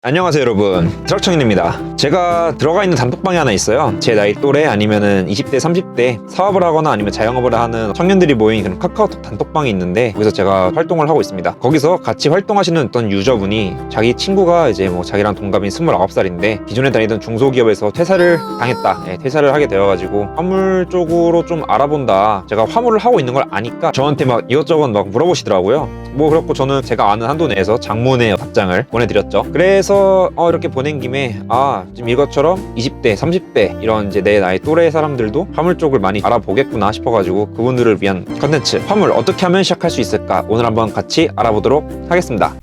안녕하세요 여러분, 트럭청년입니다. 제가 들어가 있는 단톡방이 하나 있어요. 제 나이 또래 아니면은 20대 30대 사업을 하거나 아니면 자영업을 하는 청년들이 모인 그런 카카오톡 단톡방이 있는데, 거기서 제가 활동을 하고 있습니다. 거기서 같이 활동하시는 어떤 유저분이 자기 친구가 이제 뭐 자기랑 동갑인 29살인데 기존에 다니던 중소기업에서 퇴사를 당했다. 퇴사를 하게 되어가지고 화물 쪽으로 좀 알아본다. 제가 화물을 하고 있는 걸 아니까 저한테 막 이것저것 막 물어보시더라고요. 뭐 그렇고 저는 제가 아는 한도 내에서 장문의 답장을 보내드렸죠. 그래서 이렇게 보낸 김에 지금 이것처럼 20대 30대 이런 이제 내 나이 또래 사람들도 화물 쪽을 많이 알아보겠구나 싶어가지고 그분들을 위한 컨텐츠, 화물 어떻게 하면 시작할 수 있을까, 오늘 한번 같이 알아보도록 하겠습니다.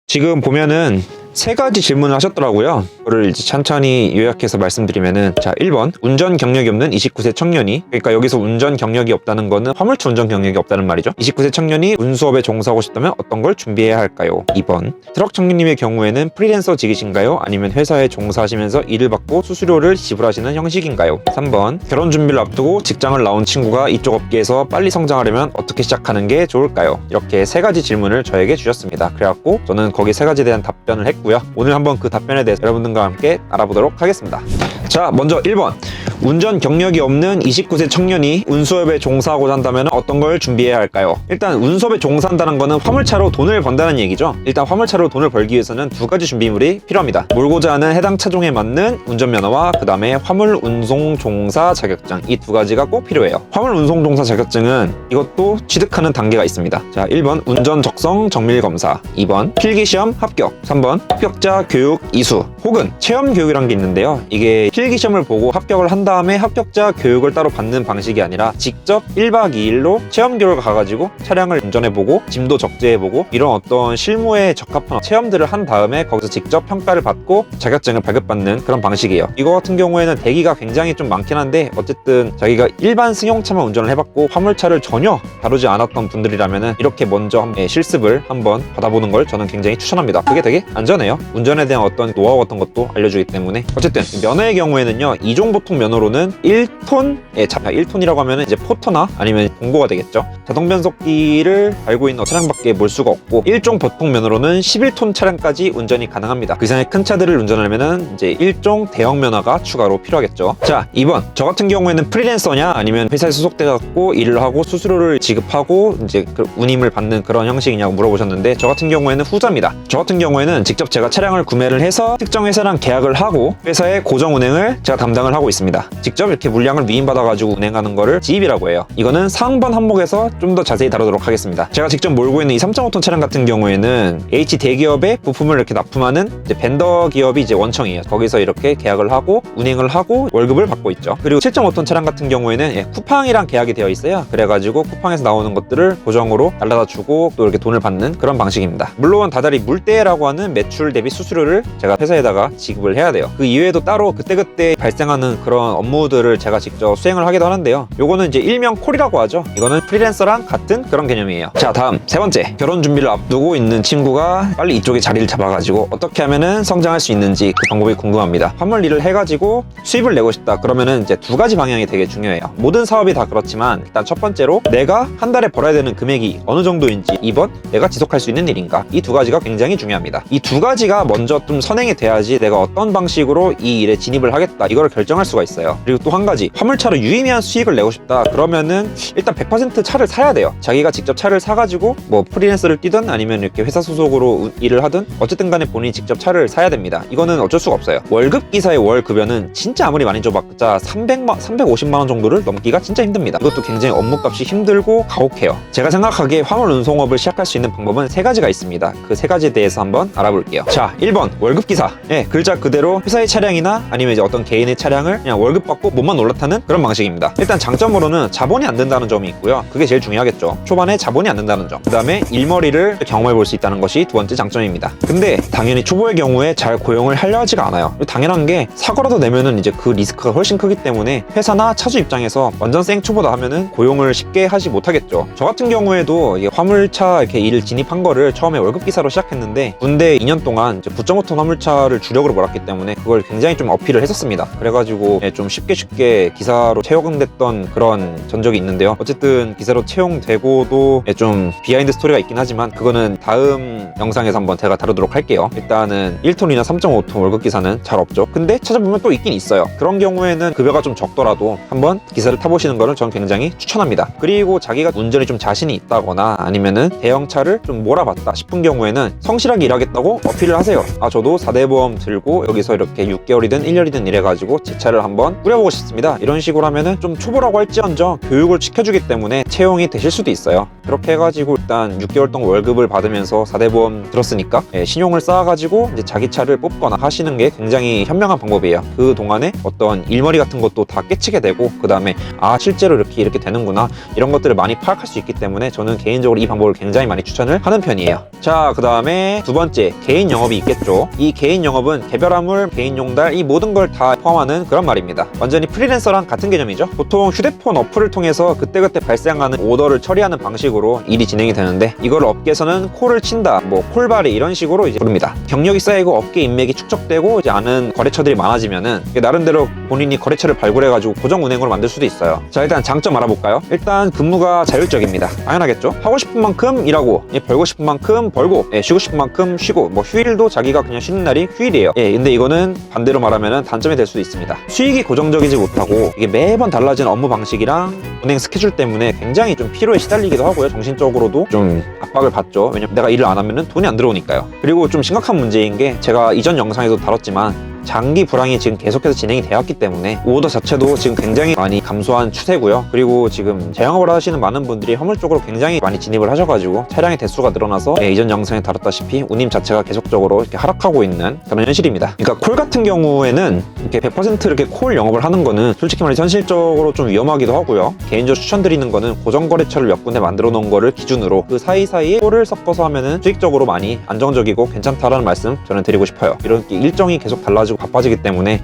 지금 보면은 세 가지 질문을 하셨더라고요. 그거를 이제 천천히 요약해서 말씀드리면은, 자, 1번 운전 경력이 없는 29세 청년이, 그러니까 여기서 운전 경력이 없다는 거는 화물차 운전 경력이 없다는 말이죠. 29세 청년이 운수업에 종사하고 싶다면 어떤 걸 준비해야 할까요? 2번 트럭 청년님의 경우에는 프리랜서직이신가요? 아니면 회사에 종사하시면서 일을 받고 수수료를 지불하시는 형식인가요? 3번 결혼 준비를 앞두고 직장을 나온 친구가 이쪽 업계에서 빨리 성장하려면 어떻게 시작하는 게 좋을까요? 이렇게 세 가지 질문을 저에게 주셨습니다. 그래갖고 저는 거기 세 가지에 대한 답변을 했고, 오늘 한번 그 답변에 대해서 여러분들과 함께 알아보도록 하겠습니다. 자, 먼저 1번 운전 경력이 없는 29세 청년이 운수업에 종사하고자 한다면 어떤 걸 준비해야 할까요? 일단 운수업에 종사한다는 거는 화물차로 돈을 번다는 얘기죠. 일단 화물차로 돈을 벌기 위해서는 두 가지 준비물이 필요합니다. 몰고자 하는 해당 차종에 맞는 운전면허와 그 다음에 화물 운송 종사 자격증, 이 두 가지가 꼭 필요해요. 화물 운송 종사 자격증은 이것도 취득하는 단계가 있습니다. 자, 1번 운전 적성 정밀 검사, 2번 필기시험 합격, 3번 합격자 교육 이수 혹은 체험 교육이라는 게 있는데요. 이게 필기시험을 보고 합격을 한 다음에 합격자 교육을 따로 받는 방식이 아니라 직접 1박 2일로 체험 교육을 가가지고 차량을 운전해보고 짐도 적재해보고 이런 어떤 실무에 적합한 체험들을 한 다음에 거기서 직접 평가를 받고 자격증을 발급받는 그런 방식이에요. 이거 같은 경우에는 대기가 굉장히 좀 많긴 한데, 어쨌든 자기가 일반 승용차만 운전을 해봤고 화물차를 전혀 다루지 않았던 분들이라면 이렇게 먼저 실습을 한번 받아보는 걸 저는 굉장히 추천합니다. 그게 되게 안전해요. 운전에 대한 어떤 노하우 같은 것도 알려주기 때문에. 어쨌든 면허의 경우에는요, 이종 보통 면허로는 1톤, 1톤이라고 하면 이제 포터나 아니면 공고가 되겠죠. 자동 변속기를 달고 있는 차량밖에 몰 수가 없고, 1종 보통 면허로는 11톤 차량까지 운전이 가능합니다. 그 이상의 큰 차들을 운전하려면 이제 1종 대형 면허가 추가로 필요하겠죠. 자, 2번 저 같은 경우에는 프리랜서냐 아니면 회사에 소속돼 갖고 일을 하고 수수료를 지급하고 이제 그 운임을 받는 그런 형식이냐고 물어보셨는데, 저 같은 경우에는 후자입니다. 저 같은 경우에는 직접 제가 차량을 구매를 해서 특정 회사랑 계약을 하고 회사의 고정 운행을 제가 담당을 하고 있습니다. 직접 이렇게 물량을 위임받아가지고 운행하는 거를 지입이라고 해요. 이거는 상번 항목에서 좀 더 자세히 다루도록 하겠습니다. 제가 직접 몰고 있는 이 3.5톤 차량 같은 경우에는 H 대기업에 부품을 이렇게 납품하는 이제 벤더 기업이 이제 원청이에요. 거기서 이렇게 계약을 하고 운행을 하고 월급을 받고 있죠. 그리고 7.5톤 차량 같은 경우에는 쿠팡이랑 계약이 되어 있어요. 그래가지고 쿠팡에서 나오는 것들을 고정으로 날라다 주고 또 이렇게 돈을 받는 그런 방식입니다. 물론 다달이 물대라고 하는 매출 대비 수수료를 제가 회사에다가 지급을 해야 돼요. 그 이외에도 따로 그때그때 발생하는 그런 업무들을 제가 직접 수행을 하기도 하는데요. 요거는 이제 일명 콜이라고 하죠. 이거는 프리랜서랑 같은 그런 개념이에요. 자, 다음 세 번째, 결혼 준비를 앞두고 있는 친구가 빨리 이쪽에 자리를 잡아가지고 어떻게 하면은 성장할 수 있는지 그 방법이 궁금합니다. 화물 일을 해가지고 수입을 내고 싶다. 그러면은 이제 두 가지 방향이 되게 중요해요. 모든 사업이 다 그렇지만 일단 첫 번째로 내가 한 달에 벌어야 되는 금액이 어느 정도인지, 2번 내가 지속할 수 있는 일인가, 이 두 가지가 굉장히 중요합니다. 이 두 가지가 먼저 좀 선행이 돼야지 내가 어떤 방식으로 이 일에 진입을 하겠다 이거를 결정할 수가 있어요. 그리고 또 한 가지, 화물차로 유의미한 수익을 내고 싶다 그러면은 일단 100% 차를 사야 돼요. 자기가 직접 차를 사가지고 뭐 프리랜서를 뛰든 아니면 이렇게 회사 소속으로 일을 하든 어쨌든 간에 본인이 직접 차를 사야 됩니다. 이거는 어쩔 수가 없어요. 월급 기사의 월 급여는 진짜 아무리 많이 줘봤자 350만 원 정도를 넘기가 진짜 힘듭니다. 이것도 굉장히 업무값이 힘들고 가혹해요. 제가 생각하기에 화물 운송업을 시작할 수 있는 방법은 세 가지가 있습니다. 그 세 가지에 대해서 한번 알아볼게요. 자, 1번 월급 기사. 글자 그대로 회사의 차량이나 아니면 이제 어떤 개인의 차량을 그냥 월급 받고 몸만 올라타는 그런 방식입니다. 일단 장점으로는 자본이 안 든다는 점이 있고요. 그게 제일 중요하겠죠. 초반에 자본이 안 든다는 점. 그 다음에 일머리를 경험해 볼 수 있다는 것이 두 번째 장점입니다. 근데 당연히 초보의 경우에 잘 고용을 하려 하지가 않아요. 당연한 게 사고라도 내면은 이제 그 리스크가 훨씬 크기 때문에 회사나 차주 입장에서 완전 생 초보다 하면은 고용을 쉽게 하지 못하겠죠. 저 같은 경우에도 이게 화물차 이렇게 일을 진입한 거를 처음에 월급 기사로 시작했는데, 군대 2년 동안 이제 9.5톤 화물차를 거를 주력으로 몰았기 때문에 그걸 굉장히 좀 어필을 했었습니다. 그래가지고 좀 쉽게 기사로 채용됐던 그런 전적이 있는데요. 어쨌든 기사로 채용되고도 좀 비하인드 스토리가 있긴 하지만 그거는 다음 영상에서 한번 제가 다루도록 할게요. 일단은 1톤이나 3.5톤 월급 기사는 잘 없죠. 근데 찾아보면 또 있긴 있어요. 그런 경우에는 급여가 좀 적더라도 한번 기사를 타보시는 거를 전 굉장히 추천합니다. 그리고 자기가 운전이 좀 자신이 있다거나 아니면은 대형차를 좀 몰아봤다 싶은 경우에는 성실하게 일하겠다고 어필을 하세요. 아, 저도 4대 보험 들고 여기서 이렇게 6개월이든 1년이든 일해가지고 제 차를 한번 꾸려보고 싶습니다. 이런 식으로 하면은 좀 초보라고 할지언정 교육을 시켜주기 때문에 채용이 되실 수도 있어요. 그렇게 해가지고 일단 6개월 동안 월급을 받으면서 4대 보험 들었으니까 신용을 쌓아가지고 이제 자기 차를 뽑거나 하시는 게 굉장히 현명한 방법이에요. 그 동안에 어떤 일머리 같은 것도 다 깨치게 되고 그 다음에 아, 실제로 이렇게 되는구나, 이런 것들을 많이 파악할 수 있기 때문에 저는 개인적으로 이 방법을 굉장히 많이 추천을 하는 편이에요. 자, 그 다음에 두 번째, 개인 영업이 있겠죠. 이 개인 영업은 개별화물, 개인 용달, 이 모든 걸 다 포함하는 그런 말입니다. 완전히 프리랜서랑 같은 개념이죠. 보통 휴대폰 어플을 통해서 그때그때 발생하는 오더를 처리하는 방식으로 일이 진행이 되는데, 이걸 업계에서는 콜을 친다, 뭐 콜발이, 이런 식으로 이제 부릅니다. 경력이 쌓이고 업계 인맥이 축적되고 이제 아는 거래처들이 많아지면은 나름대로 본인이 거래처를 발굴해가지고 고정 운행으로 만들 수도 있어요. 자, 일단 장점 알아볼까요? 일단 근무가 자율적입니다. 당연하겠죠. 하고 싶은 만큼 일하고, 벌고 싶은 만큼 벌고, 쉬고 싶은 만큼 쉬고, 뭐 휴일도 자기가 그냥 쉬는 날이 휴일이에요. 근데 이거는 반대로 말하면은 단점이 될 수도 있습니다. 수익이 고정적이지 못하고 이게 매번 달라지는 업무 방식이랑 운행 스케줄 때문에 굉장히 좀 피로에 시달리기도 하고요. 정신적으로도 좀 압박을 받죠. 왜냐면 내가 일을 안 하면은 돈이 안 들어오니까요. 그리고 좀 심각한 문제인 게, 제가 이전 영상에도 다뤘지만 장기 불황이 지금 계속해서 진행이 되었기 때문에 오더 자체도 지금 굉장히 많이 감소한 추세고요. 그리고 지금 자영업을 하시는 많은 분들이 화물 쪽으로 굉장히 많이 진입을 하셔가지고 차량의 대수가 늘어나서 이전 영상에 다뤘다시피 운임 자체가 계속적으로 이렇게 하락하고 있는 그런 현실입니다. 그러니까 콜 같은 경우에는 이렇게 100% 이렇게 콜 영업을 하는 거는 솔직히 말해 현실적으로 좀 위험하기도 하고요. 개인적으로 추천드리는 거는 고정거래처를 몇 군데 만들어 놓은 거를 기준으로 그 사이사이에 콜을 섞어서 하면은 수익적으로 많이 안정적이고 괜찮다라는 말씀 저는 드리고 싶어요. 이렇게 일정이 계속 달라지고 바빠지기 때문에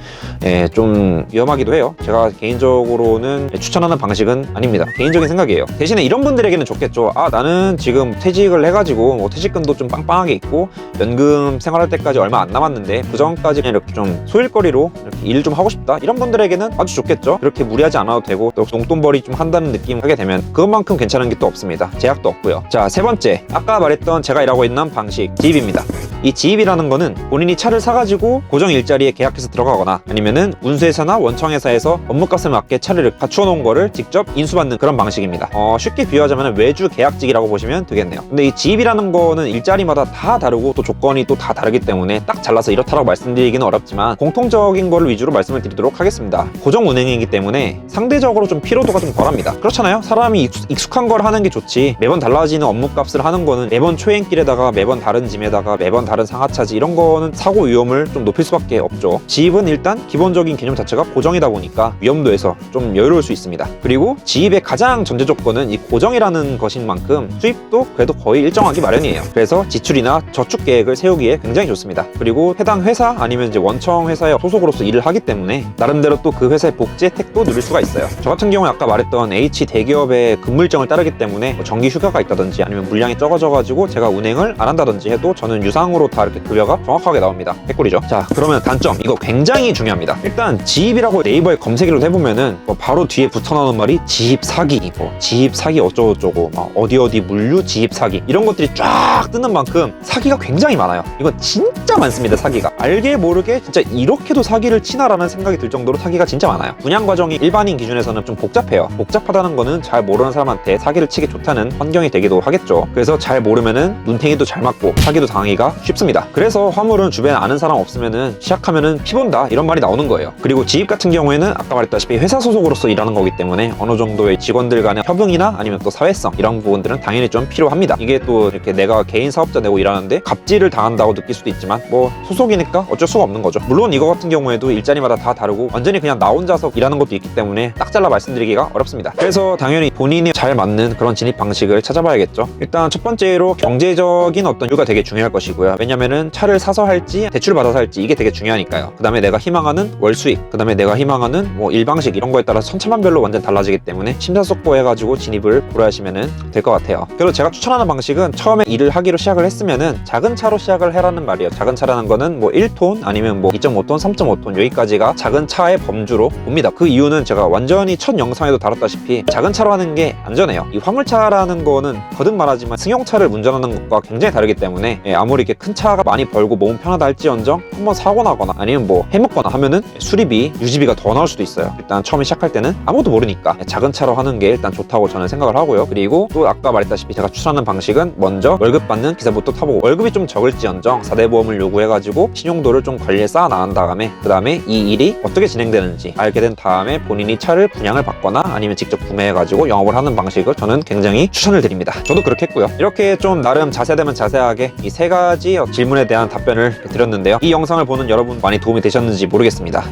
좀 위험하기도 해요. 제가 개인적으로는 추천하는 방식은 아닙니다. 개인적인 생각이에요. 대신에 이런 분들에게는 좋겠죠. 아, 나는 지금 퇴직을 해가지고 뭐 퇴직금도 좀 빵빵하게 있고 연금 생활할 때까지 얼마 안 남았는데 그 전까지 그냥 이렇게 좀 소일거리로 이렇게 일 좀 하고 싶다, 이런 분들에게는 아주 좋겠죠. 그렇게 무리하지 않아도 되고 또 용돈벌이 좀 한다는 느낌 하게 되면 그것만큼 괜찮은 게 또 없습니다. 제약도 없고요. 자, 세 번째, 아까 말했던 제가 일하고 있는 방식, 지입입니다. 이 지입이라는 거는 본인이 차를 사가지고 고정 일자리에 계약해서 들어가거나 아니면은 운수회사나 원청회사에서 업무값에 맞게 차를 갖추어 놓은 거를 직접 인수받는 그런 방식입니다. 쉽게 비유하자면 외주 계약직이라고 보시면 되겠네요. 근데 이 지입이라는 거는 일자리마다 다 다르고 또 조건이 또 다 다르기 때문에 딱 잘라서 이렇다라고 말씀드리기는 어렵지만 공통적인 거를 위주로 말씀을 드리도록 하겠습니다. 고정 운행이기 때문에 상대적으로 좀 피로도가 좀 덜합니다. 그렇잖아요. 사람이 익숙한 걸 하는 게 좋지, 매번 달라지는 업무값을 하는 거는 매번 초행길에다가 매번 다른 짐에다가 매번 다른 상하차지, 이런 거는 사고 위험을 좀 높일 수밖에 없죠. 지입은 일단 기본적인 개념 자체가 고정이다 보니까 위험도에서 좀 여유로울 수 있습니다. 그리고 지입의 가장 전제 조건은 이 고정이라는 것인 만큼 수입도 그래도 거의 일정하기 마련이에요. 그래서 지출이나 저축 계획을 세우기에 굉장히 좋습니다. 그리고 해당 회사 아니면 이제 원청 회사의 소속으로서 일을 하기 때문에 나름대로 또 그 회사의 복지 혜택도 누릴 수가 있어요. 저 같은 경우는 아까 말했던 H 대기업의 근무 일정을 따르기 때문에 뭐 정기 휴가가 있다든지 아니면 물량이 적어져가지고 제가 운행을 안 한다든지 해도 저는 유상으로 다 이렇게 급여가 정확하게 나옵니다. 핵꿀이죠. 자, 그러면 단점, 이거 굉장히 중요합니다. 일단 지입이라고 네이버에 검색이라도 해보면은 뭐 바로 뒤에 붙어나오는 말이 지입 사기, 뭐 지입 사기 어쩌고저쩌고, 막 어디 물류 지입 사기, 이런 것들이 쫙 뜨는 만큼 사기가 굉장히 많아요. 이건 진짜 많습니다. 사기가 알게 모르게 진짜 이렇게도 사기를 치나라는 생각이 들 정도로 사기가 진짜 많아요. 분양 과정이 일반인 기준에서는 좀 복잡해요. 복잡하다는 거는 잘 모르는 사람한테 사기를 치기 좋다는 환경이 되기도 하겠죠. 그래서 잘 모르면은 눈탱이도 잘 맞고 사기도 당하기가 쉽습니다. 그래서 화물은 주변에 아는 사람 없으면은 시작하면은 피본다, 이런 말이 나오는 거예요. 그리고 지입 같은 경우에는 아까 말했다시피 회사 소속으로서 일하는 거기 때문에 어느 정도의 직원들 간의 협응이나 아니면 또 사회성, 이런 부분들은 당연히 좀 필요합니다. 이게 또 이렇게 내가 개인 사업자 내고 일하는데 갑질을 당한다고 느낄 수도 있지만 뭐 소속이니까 어쩔 수가 없는 거죠. 물론 이거 같은 경우에도 일자리마다 다 다르고 완전히 그냥 나 혼자서 일하는 것도 있기 때문에 딱 잘라 말씀드리기가 어렵습니다. 그래서 당연히 본인이 잘 맞는 그런 진입 방식을 찾아봐야겠죠. 일단 첫 번째로 경제적인 어떤 이유가 되게 중요할 것이고요. 왜냐면은 차를 사서 할지 대출 받아서 할지, 이게 되게 중요한 중요하니까요. 그 다음에 내가 희망하는 월 수익, 그 다음에 내가 희망하는 뭐 일방식 이런 거에 따라서 천차만별로 완전 달라지기 때문에 심사숙고해가지고 진입을 고려하시면 될 것 같아요. 그리고 제가 추천하는 방식은 처음에 일을 하기로 시작을 했으면은 작은 차로 시작을 해라는 말이에요. 작은 차라는 거는 뭐 1톤 아니면 뭐 2.5톤, 3.5톤 여기까지가 작은 차의 범주로 봅니다. 그 이유는 제가 완전히 첫 영상에도 다뤘다시피 작은 차로 하는 게 안전해요. 이 화물차라는 거는 거듭 말하지만 승용차를 운전하는 것과 굉장히 다르기 때문에 아무리 이렇게 큰 차가 많이 벌고 몸은 편하다 할지언정 한번 사고 나거나 아니면 뭐 해먹거나 하면은 수리비, 유지비가 더 나올 수도 있어요. 일단 처음에 시작할 때는 아무도 모르니까 작은 차로 하는 게 일단 좋다고 저는 생각을 하고요. 그리고 또 아까 말했다시피 제가 추천하는 방식은 먼저 월급 받는 기사부터 타보고 월급이 좀 적을지언정 4대 보험을 요구해가지고 신용도를 좀 관리에 쌓아 나간 다음에 그 다음에 이 일이 어떻게 진행되는지 알게 된 다음에 본인이 차를 분양을 받거나 아니면 직접 구매해가지고 영업을 하는 방식을 저는 굉장히 추천을 드립니다. 저도 그렇게 했고요. 이렇게 좀 나름 자세되면 자세하게 이 3가지 질문에 대한 답변을 드렸는데요. 이 영상을 보는 여러분 많이 도움이 되셨는지 모르겠습니다.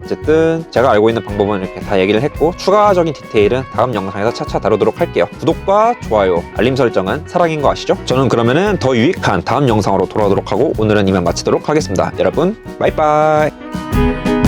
어쨌든 제가 알고 있는 방법은 이렇게 다 얘기를 했고 추가적인 디테일은 다음 영상에서 차차 다루도록 할게요. 구독과 좋아요, 알림 설정은 사랑인 거 아시죠? 저는 그러면은 더 유익한 다음 영상으로 돌아오도록 하고 오늘은 이만 마치도록 하겠습니다. 여러분, 바이바이.